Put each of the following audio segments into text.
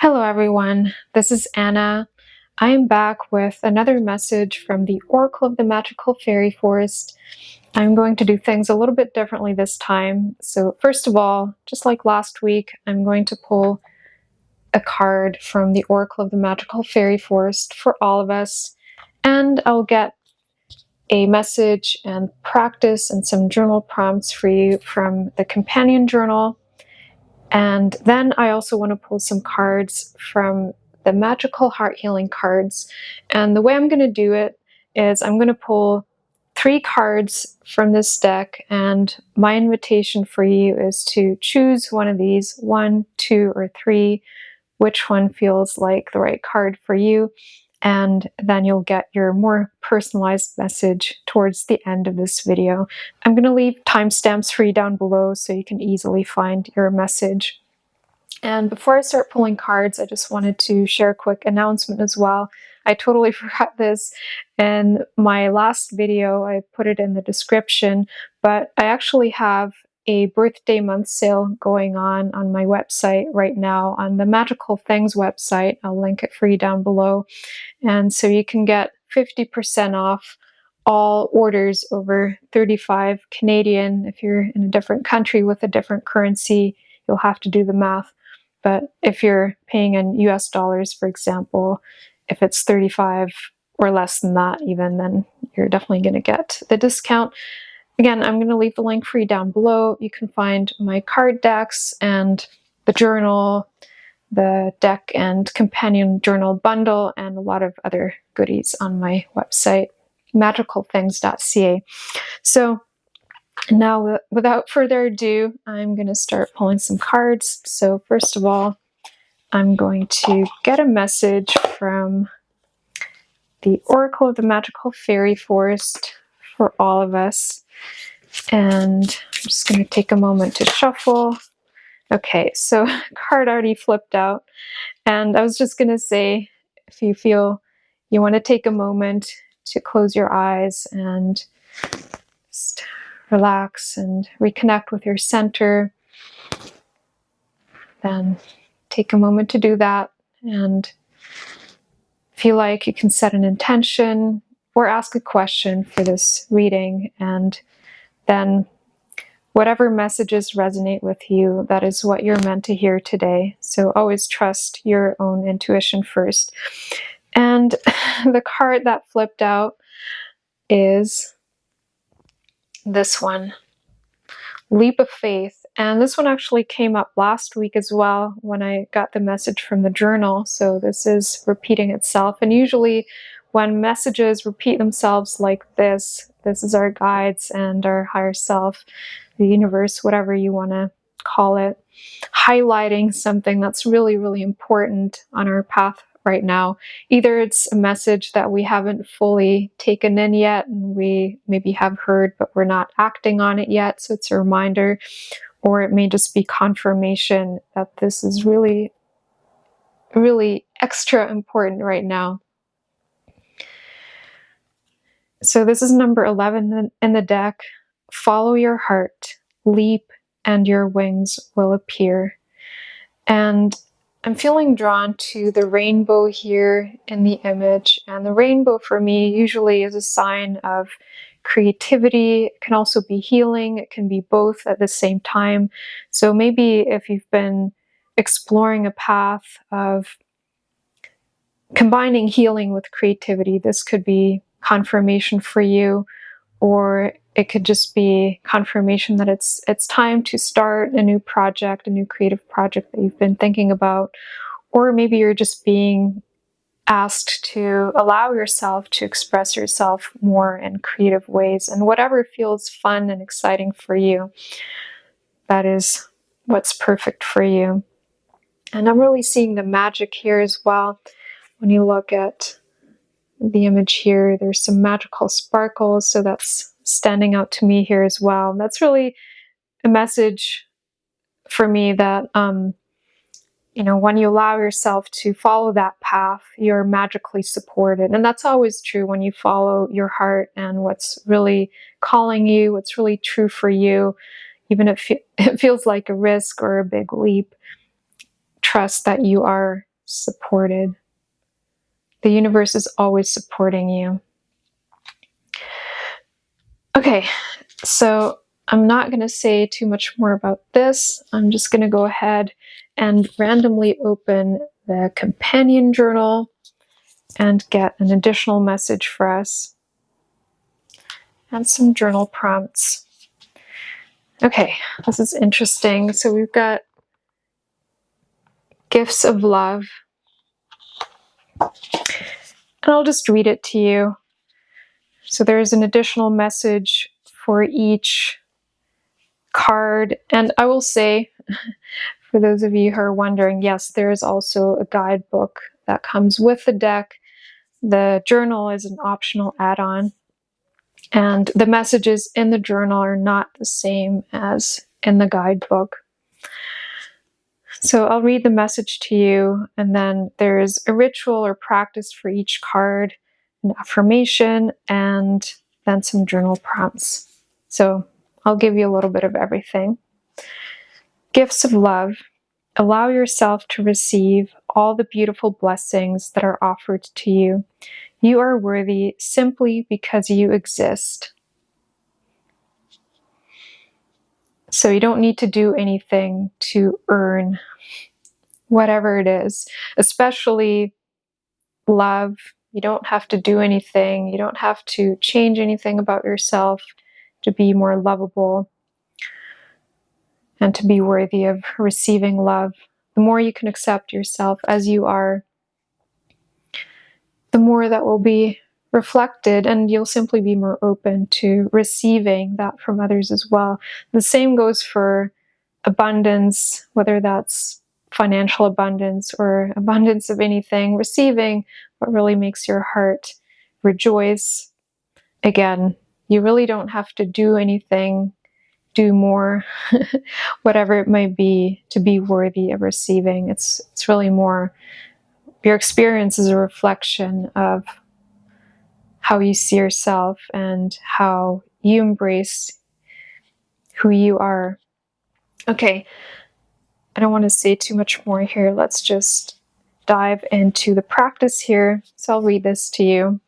Hello everyone, this is Anna. I am back with another message from the Oracle of the Magical Fairy Forest. I'm going to do things a little bit differently this time. So first of all, just like last week, I'm going to pull a card from the Oracle of the Magical Fairy Forest for all of us, and I'll get a message and practice and some journal prompts for you from the companion journal. And then I also want to pull some cards from the Magical Heart Healing cards. And the way I'm going to do it is I'm going to pull 3 cards from this deck, and my invitation for you is to choose one of these, 1, 2, or 3, which one feels like the right card for you, and then you'll get your more personalized message towards the end of this video. I'm going to leave timestamps for you down below so you can easily find your message. And before I start pulling cards, I just wanted to share a quick announcement as well. I totally forgot this in my last video. I put it in the description, but I actually have a birthday month sale going on my website right now, on the Magical Things website. I'll link it for you down below. And so you can get 50% off all orders over 35 Canadian. If you're in a different country with a different currency, you'll have to do the math. But if you're paying in US dollars, for example, if it's 35 or less than that even, then you're definitely going to get the discount. Again, I'm going to leave the link for you down below. You can find my card decks and the journal, the deck and companion journal bundle, and a lot of other goodies on my website, magicalthings.ca. So now, without further ado, I'm going to start pulling some cards. So first of all, I'm going to get a message from the Oracle of the Magical Fairy Forest for all of us. And I'm just going to take a moment to shuffle. Okay, so card already flipped out. And I was just going to say, if you feel you want to take a moment to close your eyes and just relax and reconnect with your center, then take a moment to do that. And feel like you can set an intention or ask a question for this reading, and then whatever messages resonate with you, that is what you're meant to hear today. So always trust your own intuition first. And the card that flipped out is this one, Leap of Faith. And this one actually came up last week as well when I got the message from the journal. So this is repeating itself. And usually when messages repeat themselves like this is our guides and our higher self, the universe, whatever you want to call it, highlighting something that's really, really important on our path right now. Either it's a message that we haven't fully taken in yet, and we maybe have heard, but we're not acting on it yet, so it's a reminder, or it may just be confirmation that this is really, really extra important right now. So this is number 11 in the deck. Follow your heart, leap, and your wings will appear. And I'm feeling drawn to the rainbow here in the image. And the rainbow for me usually is a sign of creativity. It can also be healing. It can be both at the same time. So maybe if you've been exploring a path of combining healing with creativity, this could be confirmation for you. Or it could just be confirmation that it's time to start a new project, a new creative project that you've been thinking about. Or maybe you're just being asked to allow yourself to express yourself more in creative ways. And whatever feels fun and exciting for you, that is what's perfect for you. And I'm really seeing the magic here as well. When you look at the image here, there's some magical sparkles, so that's standing out to me here as well. That's really a message for me that when you allow yourself to follow that path, you're magically supported. And that's always true when you follow your heart and what's really calling you, what's really true for you. Even if it feels like a risk or a big leap, trust that you are supported. The universe is always supporting you. Okay, so I'm not going to say too much more about this. I'm just going to go ahead and randomly open the companion journal and get an additional message for us and some journal prompts. Okay, this is interesting. So we've got gifts of love. And I'll just read it to you. So there's an additional message for each card. And I will say, for those of you who are wondering, yes, there is also a guidebook that comes with the deck. The journal is an optional add-on. And the messages in the journal are not the same as in the guidebook. So I'll read the message to you, and then there's a ritual or practice for each card, an affirmation, and then some journal prompts. So I'll give you a little bit of everything. Gifts of love. Allow yourself to receive all the beautiful blessings that are offered to you. You are worthy simply because you exist. So you don't need to do anything to earn whatever it is, especially love. You don't have to do anything. You don't have to change anything about yourself to be more lovable and to be worthy of receiving love. The more you can accept yourself as you are, the more that will be reflected, and you'll simply be more open to receiving that from others as well. The same goes for abundance, whether that's financial abundance or abundance of anything. Receiving what really makes your heart rejoice. Again, you really don't have to do anything, do more, whatever it might be, to be worthy of receiving. It's really more, your experience is a reflection of how you see yourself and how you embrace who you are. Okay, I don't want to say too much more here. Let's just dive into the practice here. So I'll read this to you.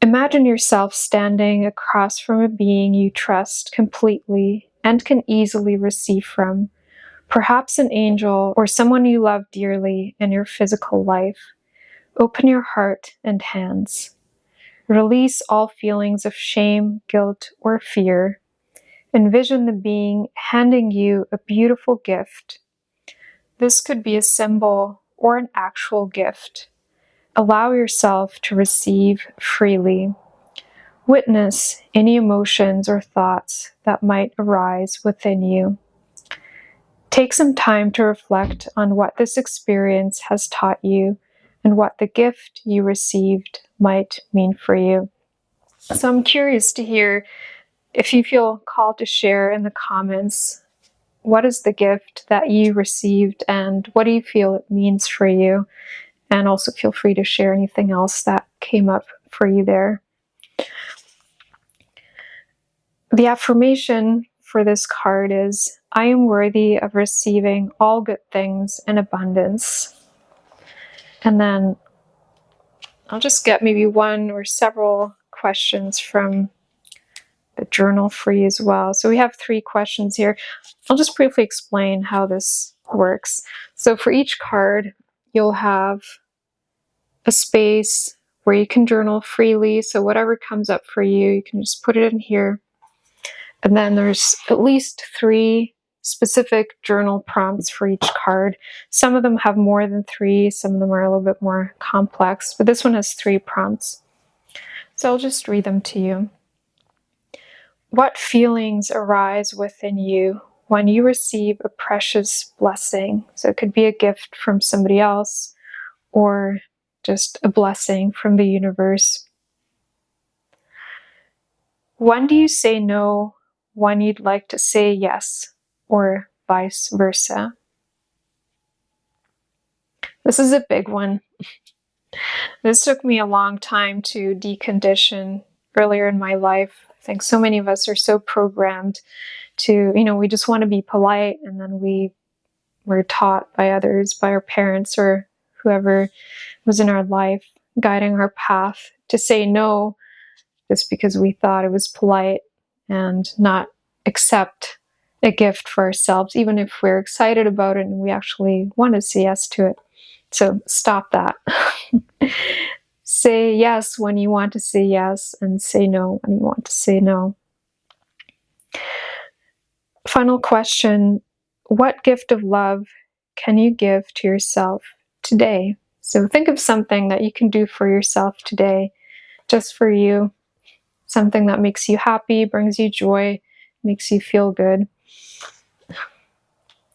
Imagine yourself standing across from a being you trust completely and can easily receive from, perhaps an angel or someone you love dearly in your physical life. Open your heart and hands. Release all feelings of shame, guilt, or fear. Envision the being handing you a beautiful gift. This could be a symbol or an actual gift. Allow yourself to receive freely. Witness any emotions or thoughts that might arise within you. Take some time to reflect on what this experience has taught you and what the gift you received might mean for you. So I'm curious to hear if you feel called to share in the comments, what is the gift that you received and what do you feel it means for you? And also feel free to share anything else that came up for you there. The affirmation for this card is, I am worthy of receiving all good things in abundance. And then I'll just get maybe one or several questions from the journal for you as well. So we have 3 questions here. I'll just briefly explain how this works. So for each card, you'll have a space where you can journal freely. So whatever comes up for you, you can just put it in here. And then there's at least 3 specific journal prompts for each card. Some of them have more than 3, some of them are a little bit more complex, but this one has 3 prompts. So I'll just read them to you. What feelings arise within you when you receive a precious blessing? So it could be a gift from somebody else or just a blessing from the universe. When do you say no when you'd like to say yes, or vice versa? This is a big one. This took me a long time to decondition earlier in my life. I think so many of us are so programmed to, we just want to be polite, and then we we're taught by others, by our parents or whoever was in our life guiding our path, to say no just because we thought it was polite, and not accept a gift for ourselves, even if we're excited about it and we actually want to say yes to it. So stop that. Say yes when you want to say yes, and say no when you want to say no. Final question: what gift of love can you give to yourself today? So think of something that you can do for yourself today, just for you, something that makes you happy, brings you joy, makes you feel good.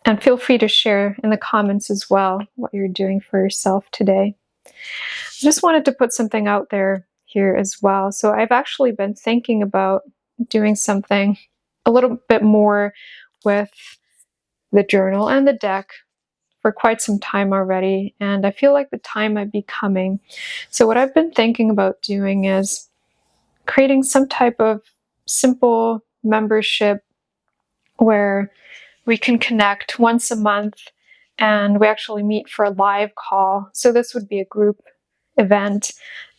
And feel free to share in the comments as well what you're doing for yourself today. I just wanted to put something out there here as well. So I've actually been thinking about doing something a little bit more with the journal and the deck for quite some time already, and I feel like the time might be coming. So what I've been thinking about doing is creating some type of simple membership where we can connect once a month, and we actually meet for a live call. So this would be a group event,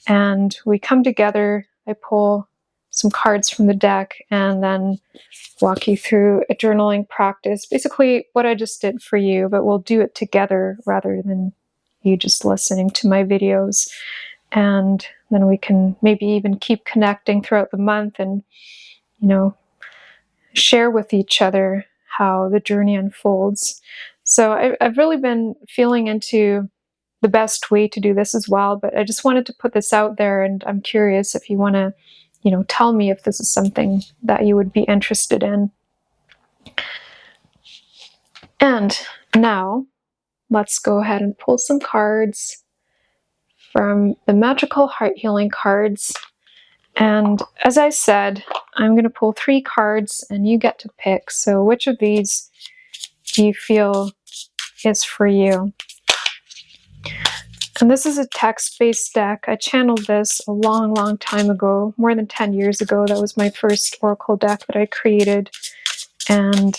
and we come together, I pull some cards from the deck, and then walk you through a journaling practice. Basically what I just did for you, but we'll do it together rather than you just listening to my videos. And then we can maybe even keep connecting throughout the month and, share with each other how the journey unfolds. So I've really been feeling into the best way to do this as well, but I just wanted to put this out there, and I'm curious if you want to, tell me if this is something that you would be interested in. And now let's go ahead and pull some cards from the Magical Heart Healing cards. And as I said, I'm going to pull 3 cards and you get to pick. So which of these do you feel is for you? And this is a text-based deck. I channeled this a long, long time ago, more than 10 years ago. That was my first oracle deck that I created. And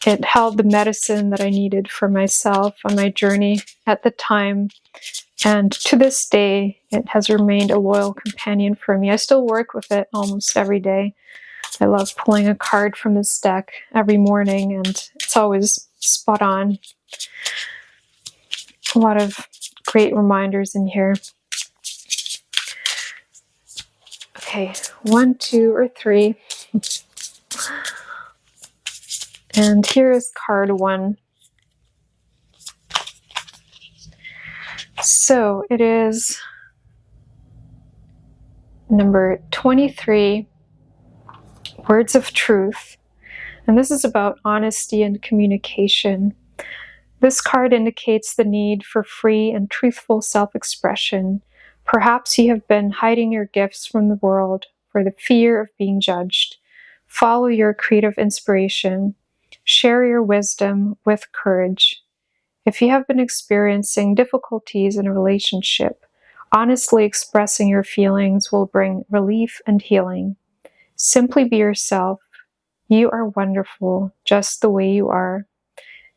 it held the medicine that I needed for myself on my journey at the time. And to this day, it has remained a loyal companion for me. I still work with it almost every day. I love pulling a card from this deck every morning, and it's always spot on. A lot of great reminders in here. Okay, 1, 2, or 3. And here is card 1. So it is number 23, Words of Truth. And this is about honesty and communication. This card indicates the need for free and truthful self-expression. Perhaps you have been hiding your gifts from the world for the fear of being judged. Follow your creative inspiration. Share your wisdom with courage. If you have been experiencing difficulties in a relationship, honestly expressing your feelings will bring relief and healing. Simply be yourself. You are wonderful just the way you are.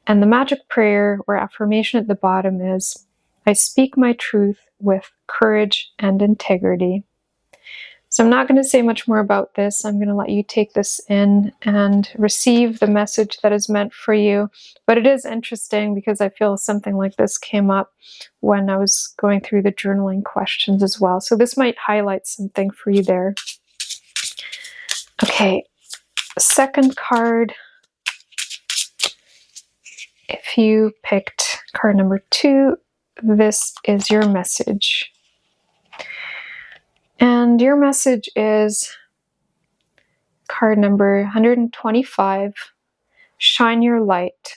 And the magic prayer or affirmation at the bottom is, I speak my truth with courage and integrity. So I'm not going to say much more about this. I'm going to let you take this in and receive the message that is meant for you. But it is interesting because I feel something like this came up when I was going through the journaling questions as well. So this might highlight something for you there. Okay, second card. If you picked card number 2, this is your message. And your message is card number 125, Shine Your Light.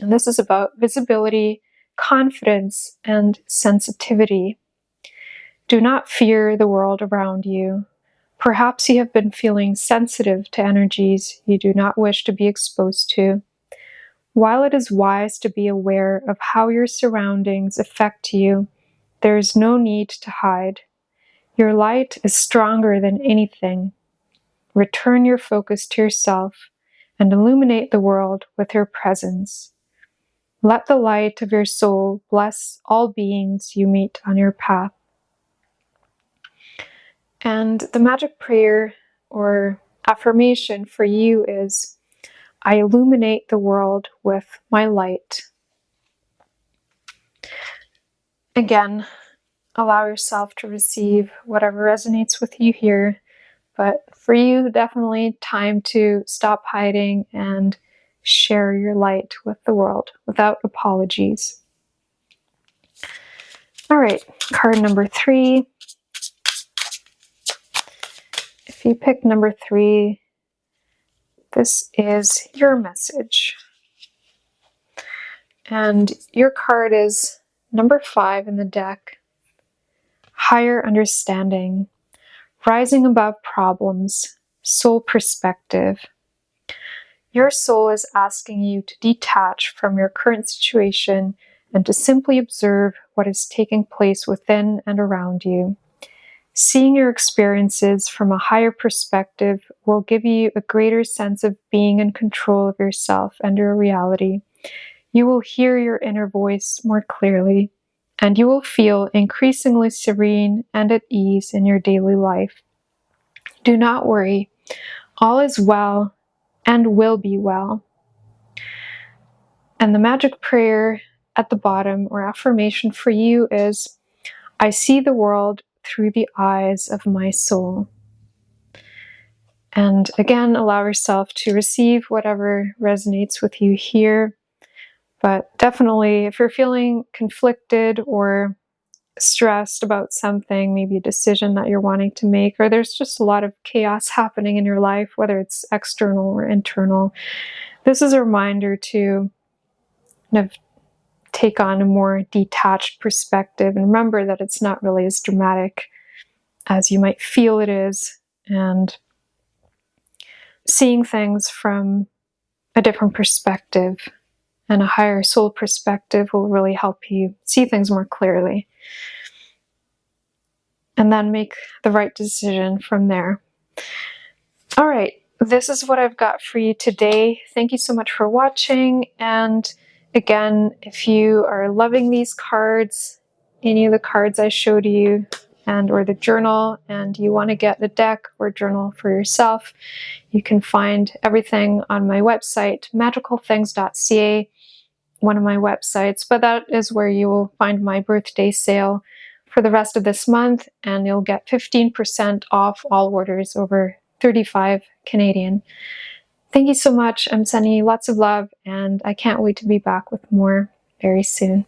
And this is about visibility, confidence, and sensitivity. Do not fear the world around you. Perhaps you have been feeling sensitive to energies you do not wish to be exposed to. While it is wise to be aware of how your surroundings affect you, there is no need to hide. Your light is stronger than anything. Return your focus to yourself and illuminate the world with your presence. Let the light of your soul bless all beings you meet on your path. And the magic prayer or affirmation for you is, I illuminate the world with my light. Again, allow yourself to receive whatever resonates with you here. But for you, definitely time to stop hiding and share your light with the world without apologies. All right, card number 3. If you pick number 3, this is your message. And your card is number 5 in the deck, Higher Understanding, Rising Above Problems, Soul Perspective. Your soul is asking you to detach from your current situation and to simply observe what is taking place within and around you. Seeing your experiences from a higher perspective will give you a greater sense of being in control of yourself and your reality. You will hear your inner voice more clearly, and you will feel increasingly serene and at ease in your daily life. Do not worry. All is well and will be well. And the magic prayer at the bottom, or affirmation for you, is, I see the world through the eyes of my soul. And again, allow yourself to receive whatever resonates with you here. But definitely, if you're feeling conflicted or stressed about something, maybe a decision that you're wanting to make, or there's just a lot of chaos happening in your life, whether it's external or internal, this is a reminder to kind of take on a more detached perspective and remember that it's not really as dramatic as you might feel it is, and seeing things from a different perspective and a higher soul perspective will really help you see things more clearly and then make the right decision from there. All right, this is what I've got for you today. Thank you so much for watching. And again, if you are loving these cards, any of the cards I showed you, and or the journal, and you want to get the deck or journal for yourself, you can find everything on my website, magicalthings.ca, one of my websites, but that is where you will find my birthday sale for the rest of this month, and you'll get 15% off all orders over 35 Canadian. Thank you so much. I'm sending you lots of love, and I can't wait to be back with more very soon.